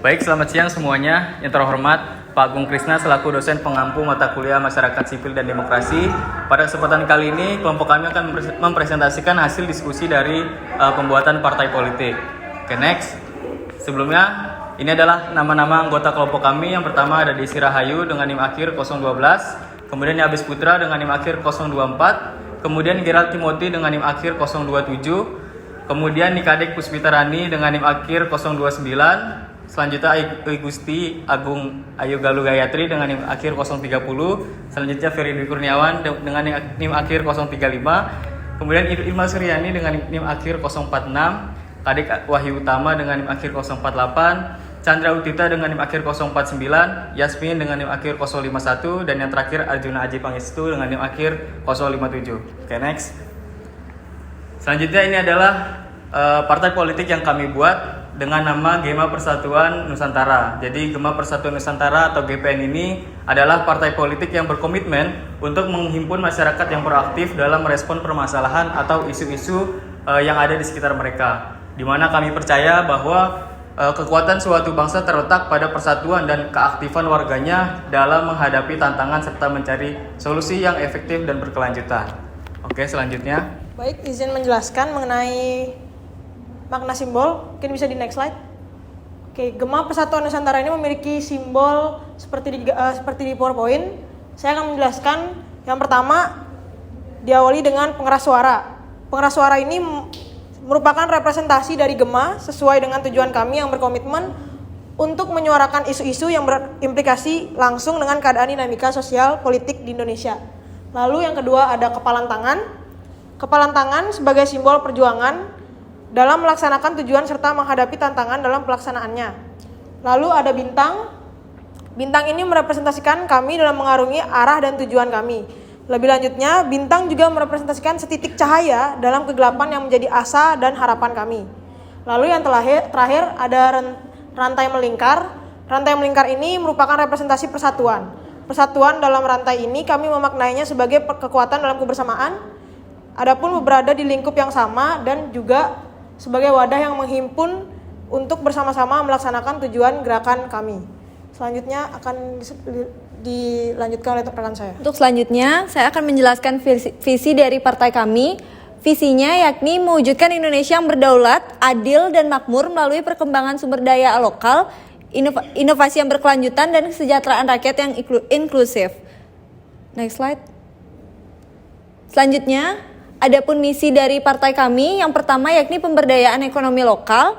Baik, selamat siang semuanya. Yang terhormat Pak Agung Krisna selaku dosen pengampu mata kuliah Masyarakat Sipil dan Demokrasi. Pada kesempatan kali ini, kelompok kami akan mempresentasikan hasil diskusi dari pembuatan partai politik. Oke, next. Sebelumnya, ini adalah nama-nama anggota kelompok kami. Yang pertama ada Desi Rahayu dengan NIM akhir 012, kemudian Yabes Putra dengan NIM akhir 024, kemudian Gerald Timothy dengan NIM akhir 027, kemudian Nikadek Puspitarani dengan NIM akhir 029, selanjutnya Gusti Agung Ayu Galuh Gayatri dengan NIM akhir 030, selanjutnya Ferry Dwi Kurniawan dengan NIM akhir 035, kemudian Irma Suryani dengan NIM akhir 046, Kadek Wahyu Utama dengan NIM akhir 048, Chandra Utita dengan NIM akhir 049, Yasmin dengan NIM akhir 051, dan yang terakhir Arjuna Aji Pangestu dengan NIM akhir 057. Oke, next. Selanjutnya ini adalah partai politik yang kami buat dengan nama Gema Persatuan Nusantara. Jadi Gema Persatuan Nusantara atau GPN ini adalah partai politik yang berkomitmen untuk menghimpun masyarakat yang proaktif dalam merespon permasalahan atau isu-isu yang ada di sekitar mereka. Di mana kami percaya bahwa kekuatan suatu bangsa terletak pada persatuan dan keaktifan warganya dalam menghadapi tantangan serta mencari solusi yang efektif dan berkelanjutan. Oke, selanjutnya. Baik, izin menjelaskan mengenai makna simbol. Mungkin bisa di next slide. Oke, Gema Persatuan Nusantara ini memiliki simbol seperti di PowerPoint. Saya akan menjelaskan. Yang pertama, diawali dengan pengeras suara. Pengeras suara ini merupakan representasi dari Gema sesuai dengan tujuan kami yang berkomitmen untuk menyuarakan isu-isu yang berimplikasi langsung dengan keadaan dinamika sosial politik di Indonesia. Lalu yang kedua ada kepalan tangan. Kepalan tangan sebagai simbol perjuangan dalam melaksanakan tujuan serta menghadapi tantangan dalam pelaksanaannya. Lalu ada bintang. Bintang ini merepresentasikan kami dalam mengarungi arah dan tujuan kami. Lebih lanjutnya, bintang juga merepresentasikan setitik cahaya dalam kegelapan yang menjadi asa dan harapan kami. Lalu yang terakhir ada rantai melingkar. Rantai melingkar ini merupakan representasi persatuan. Persatuan dalam rantai ini kami memaknainya sebagai kekuatan dalam kebersamaan. Adapun berada di lingkup yang sama dan juga sebagai wadah yang menghimpun untuk bersama-sama melaksanakan tujuan gerakan kami. Selanjutnya akan dilanjutkan oleh rekan saya. Untuk selanjutnya, saya akan menjelaskan visi dari partai kami. Visinya yakni mewujudkan Indonesia yang berdaulat, adil, dan makmur melalui perkembangan sumber daya lokal, inovasi yang berkelanjutan, dan kesejahteraan rakyat yang inklusif. Next slide. Selanjutnya, adapun misi dari partai kami, yang pertama yakni pemberdayaan ekonomi lokal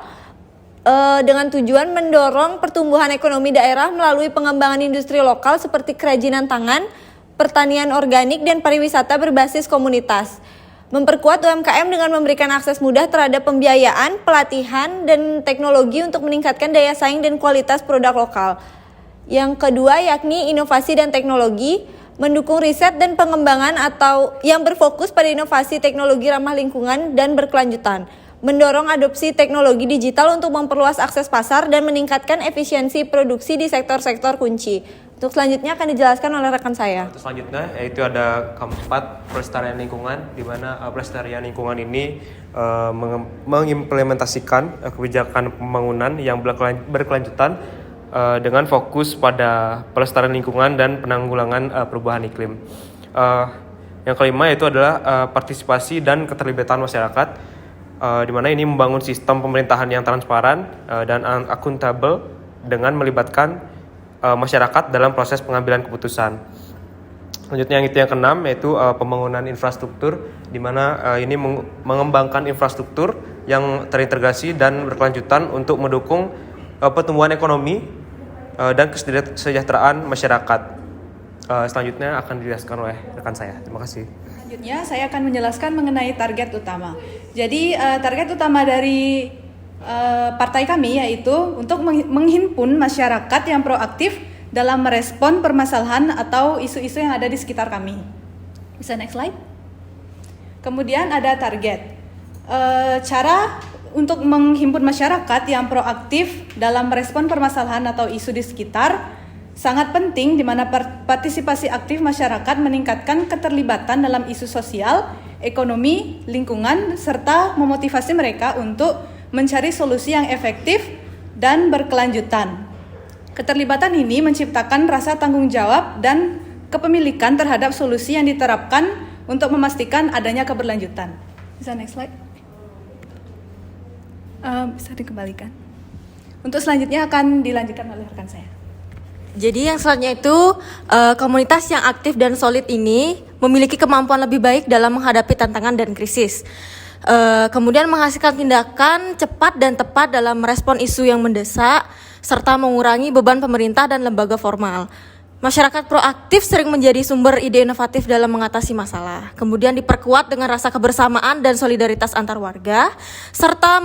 dengan tujuan mendorong pertumbuhan ekonomi daerah melalui pengembangan industri lokal seperti kerajinan tangan, pertanian organik, dan pariwisata berbasis komunitas. Memperkuat UMKM dengan memberikan akses mudah terhadap pembiayaan, pelatihan, dan teknologi untuk meningkatkan daya saing dan kualitas produk lokal. Yang kedua yakni inovasi dan teknologi, mendukung riset dan pengembangan atau yang berfokus pada inovasi teknologi ramah lingkungan dan berkelanjutan, mendorong adopsi teknologi digital untuk memperluas akses pasar dan meningkatkan efisiensi produksi di sektor-sektor kunci. Untuk selanjutnya akan dijelaskan oleh rekan saya. Untuk selanjutnya yaitu ada keempat, pelestarian lingkungan, di mana pelestarian lingkungan ini mengimplementasikan kebijakan pembangunan yang berkelanjutan dengan fokus pada pelestarian lingkungan dan penanggulangan perubahan iklim. Yang kelima yaitu adalah partisipasi dan keterlibatan masyarakat, di mana ini membangun sistem pemerintahan yang transparan dan akuntabel dengan melibatkan masyarakat dalam proses pengambilan keputusan. Selanjutnya yang keenam yaitu pembangunan infrastruktur, di mana ini mengembangkan infrastruktur yang terintegrasi dan berkelanjutan untuk mendukung pertumbuhan ekonomi dan kesejahteraan masyarakat. Selanjutnya akan dijelaskan oleh rekan saya. Terima kasih. Selanjutnya saya akan menjelaskan mengenai target utama. Jadi target utama dari partai kami yaitu untuk menghimpun masyarakat yang proaktif dalam merespon permasalahan atau isu-isu yang ada di sekitar kami. Bisa next slide. Kemudian ada target. Cara untuk menghimpun masyarakat yang proaktif dalam merespon permasalahan atau isu di sekitar sangat penting, di mana partisipasi aktif masyarakat meningkatkan keterlibatan dalam isu sosial, ekonomi, lingkungan, serta memotivasi mereka untuk mencari solusi yang efektif dan berkelanjutan. Keterlibatan ini menciptakan rasa tanggung jawab dan kepemilikan terhadap solusi yang diterapkan untuk memastikan adanya keberlanjutan. Bisa next slide? Bisa dikembalikan. Untuk selanjutnya akan dilanjutkan oleh rekan saya. Jadi yang selanjutnya itu komunitas yang aktif dan solid ini memiliki kemampuan lebih baik dalam menghadapi tantangan dan krisis. Kemudian menghasilkan tindakan cepat dan tepat dalam merespon isu yang mendesak, serta mengurangi beban pemerintah dan lembaga formal. Masyarakat proaktif sering menjadi sumber ide inovatif dalam mengatasi masalah. Kemudian diperkuat dengan rasa kebersamaan dan solidaritas antar warga, serta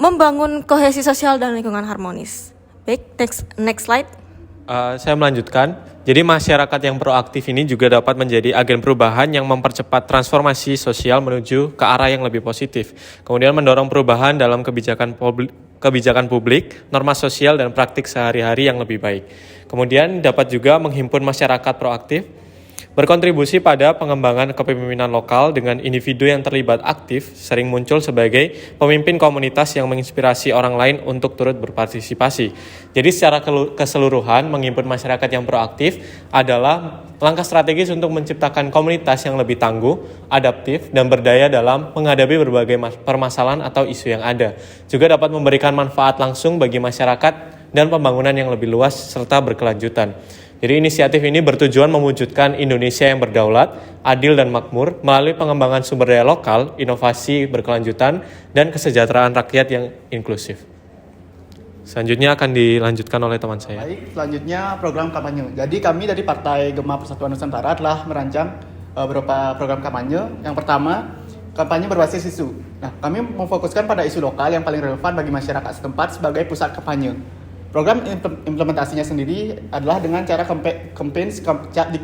membangun kohesi sosial dan lingkungan harmonis. Baik, next slide. Saya melanjutkan. Jadi masyarakat yang proaktif ini juga dapat menjadi agen perubahan yang mempercepat transformasi sosial menuju ke arah yang lebih positif. Kemudian mendorong perubahan dalam kebijakan publik, norma sosial dan praktik sehari-hari yang lebih baik. Kemudian dapat juga menghimpun masyarakat proaktif, berkontribusi pada pengembangan kepemimpinan lokal dengan individu yang terlibat aktif sering muncul sebagai pemimpin komunitas yang menginspirasi orang lain untuk turut berpartisipasi. Jadi secara keseluruhan menghimpun masyarakat yang proaktif adalah langkah strategis untuk menciptakan komunitas yang lebih tangguh, adaptif, dan berdaya dalam menghadapi berbagai permasalahan atau isu yang ada. Juga dapat memberikan manfaat langsung bagi masyarakat dan pembangunan yang lebih luas serta berkelanjutan. Jadi inisiatif ini bertujuan mewujudkan Indonesia yang berdaulat, adil dan makmur melalui pengembangan sumber daya lokal, inovasi berkelanjutan, dan kesejahteraan rakyat yang inklusif. Selanjutnya akan dilanjutkan oleh teman saya. Baik, selanjutnya program kampanye. Jadi kami dari Partai Gema Persatuan Nusantara telah merancang beberapa program kampanye. Yang pertama, kampanye berbasis isu. Nah, kami memfokuskan pada isu lokal yang paling relevan bagi masyarakat setempat sebagai pusat kampanye. Program implementasinya sendiri adalah dengan cara campaign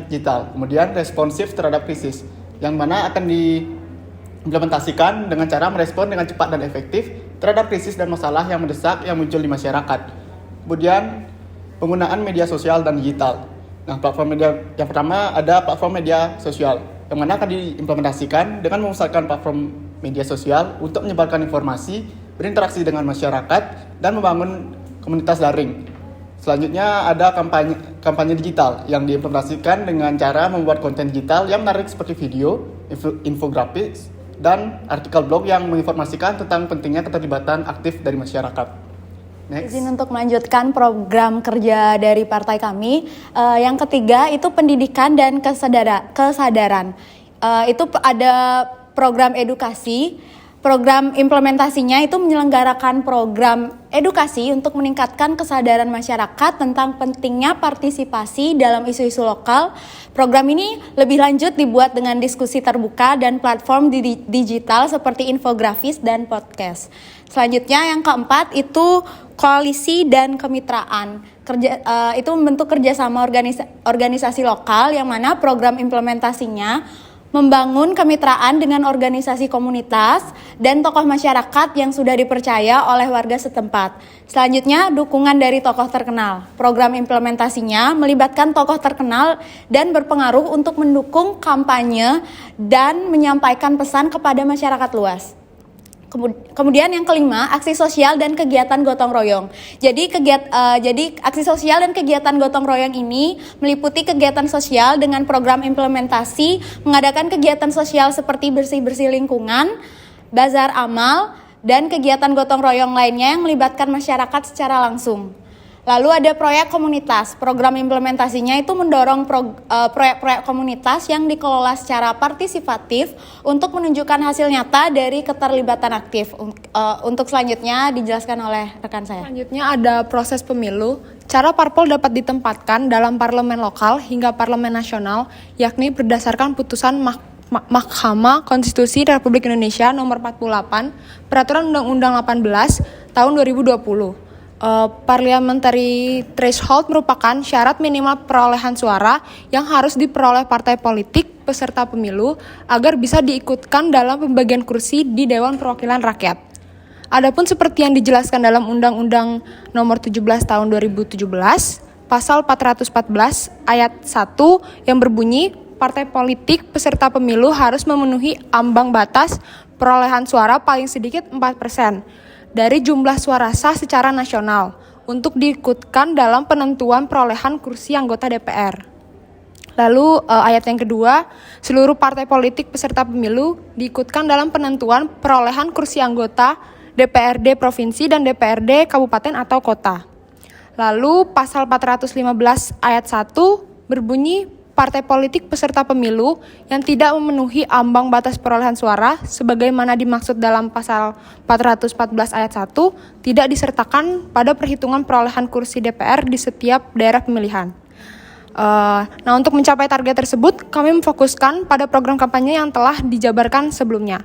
digital, kemudian responsif terhadap krisis, yang mana akan diimplementasikan dengan cara merespon dengan cepat dan efektif terhadap krisis dan masalah yang mendesak yang muncul di masyarakat. Kemudian penggunaan media sosial dan digital. Nah, platform media yang pertama ada platform media sosial, yang mana akan diimplementasikan dengan memusatkan platform media sosial untuk menyebarkan informasi, berinteraksi dengan masyarakat, dan membangun komunitas daring. Selanjutnya ada kampanye digital yang diimplementasikan dengan cara membuat konten digital yang menarik seperti video, infografis, dan artikel blog yang menginformasikan tentang pentingnya keterlibatan aktif dari masyarakat. Next. Izin untuk melanjutkan program kerja dari partai kami. Yang ketiga itu pendidikan dan kesadaran. Itu ada program edukasi. Program implementasinya itu menyelenggarakan program edukasi untuk meningkatkan kesadaran masyarakat tentang pentingnya partisipasi dalam isu-isu lokal. Program ini lebih lanjut dibuat dengan diskusi terbuka dan platform digital seperti infografis dan podcast. Selanjutnya yang keempat itu koalisi dan kemitraan. Itu membentuk kerjasama organisasi lokal yang mana program implementasinya membangun kemitraan dengan organisasi komunitas dan tokoh masyarakat yang sudah dipercaya oleh warga setempat. Selanjutnya, dukungan dari tokoh terkenal. Program implementasinya melibatkan tokoh terkenal dan berpengaruh untuk mendukung kampanye dan menyampaikan pesan kepada masyarakat luas. Kemudian yang kelima, aksi sosial dan kegiatan gotong royong. Jadi aksi sosial dan kegiatan gotong royong ini meliputi kegiatan sosial dengan program implementasi, mengadakan kegiatan sosial seperti bersih-bersih lingkungan, bazar amal, dan kegiatan gotong royong lainnya yang melibatkan masyarakat secara langsung. Lalu ada proyek komunitas. Program implementasinya itu mendorong proyek-proyek komunitas yang dikelola secara partisipatif untuk menunjukkan hasil nyata dari keterlibatan aktif. Untuk selanjutnya dijelaskan oleh rekan saya. Selanjutnya ada proses pemilu. Cara parpol dapat ditempatkan dalam parlemen lokal hingga parlemen nasional, yakni berdasarkan putusan Mahkamah Konstitusi Republik Indonesia Nomor 48, Peraturan Undang-Undang 18 Tahun 2020. Parliamentary threshold merupakan syarat minimal perolehan suara yang harus diperoleh partai politik peserta pemilu agar bisa diikutkan dalam pembagian kursi di Dewan Perwakilan Rakyat. Adapun seperti yang dijelaskan dalam Undang-Undang Nomor 17 Tahun 2017, Pasal 414 Ayat 1 yang berbunyi partai politik peserta pemilu harus memenuhi ambang batas perolehan suara paling sedikit 4% dari jumlah suara sah secara nasional untuk diikutkan dalam penentuan perolehan kursi anggota DPR. Lalu ayat yang kedua, seluruh partai politik peserta pemilu diikutkan dalam penentuan perolehan kursi anggota DPRD provinsi dan DPRD kabupaten atau kota. Lalu pasal 415 ayat 1 berbunyi partai politik peserta pemilu yang tidak memenuhi ambang batas perolehan suara sebagaimana dimaksud dalam pasal 414 ayat 1 tidak disertakan pada perhitungan perolehan kursi DPR di setiap daerah pemilihan. Nah, untuk mencapai target tersebut, kami memfokuskan pada program kampanye yang telah dijabarkan sebelumnya.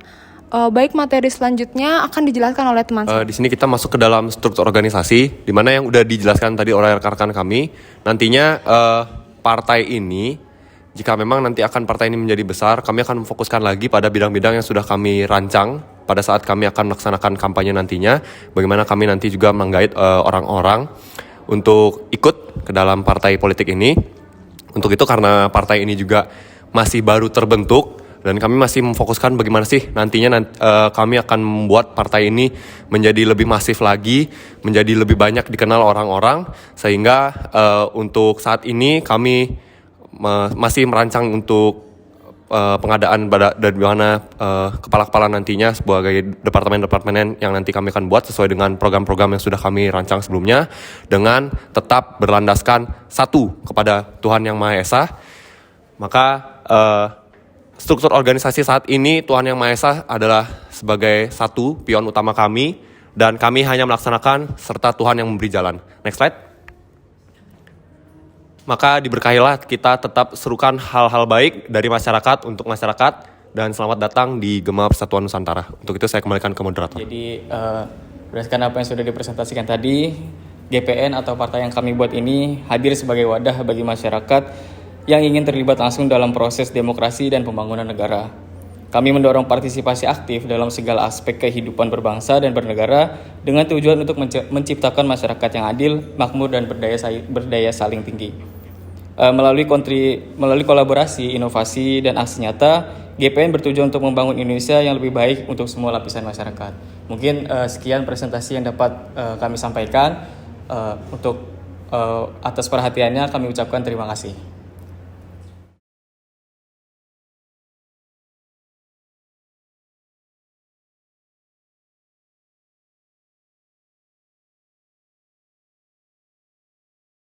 Baik, materi selanjutnya akan dijelaskan oleh teman saya. Di sini kita masuk ke dalam struktur organisasi, di mana yang udah dijelaskan tadi oleh rekan-rekan kami. Nantinya partai ini, jika memang nanti akan partai ini menjadi besar, kami akan memfokuskan lagi pada bidang-bidang yang sudah kami rancang pada saat kami akan melaksanakan kampanye nantinya. Bagaimana kami nanti juga menggait orang-orang untuk ikut ke dalam partai politik ini. Untuk itu karena partai ini juga masih baru terbentuk dan kami masih memfokuskan bagaimana sih nantinya kami akan membuat partai ini menjadi lebih masif lagi, menjadi lebih banyak dikenal orang-orang sehingga untuk saat ini kami masih merancang untuk pengadaan dari mana kepala-kepala nantinya sebagai departemen-departemen yang nanti kami akan buat sesuai dengan program-program yang sudah kami rancang sebelumnya dengan tetap berlandaskan satu kepada Tuhan Yang Maha Esa. Maka struktur organisasi saat ini Tuhan Yang Maha Esa adalah sebagai satu pion utama kami dan kami hanya melaksanakan serta Tuhan yang memberi jalan. Next slide. Maka diberkahilah kita tetap serukan hal-hal baik dari masyarakat untuk masyarakat dan selamat datang di Gema Persatuan Nusantara. Untuk itu saya kembalikan ke moderator. Jadi berdasarkan apa yang sudah dipresentasikan tadi, GPN atau partai yang kami buat ini hadir sebagai wadah bagi masyarakat yang ingin terlibat langsung dalam proses demokrasi dan pembangunan negara. Kami mendorong partisipasi aktif dalam segala aspek kehidupan berbangsa dan bernegara dengan tujuan untuk menciptakan masyarakat yang adil, makmur, dan berdaya saling tinggi. Melalui kolaborasi, inovasi, dan aksi nyata, GPN bertujuan untuk membangun Indonesia yang lebih baik untuk semua lapisan masyarakat. Mungkin sekian presentasi yang dapat kami sampaikan. Untuk atas perhatiannya kami ucapkan terima kasih.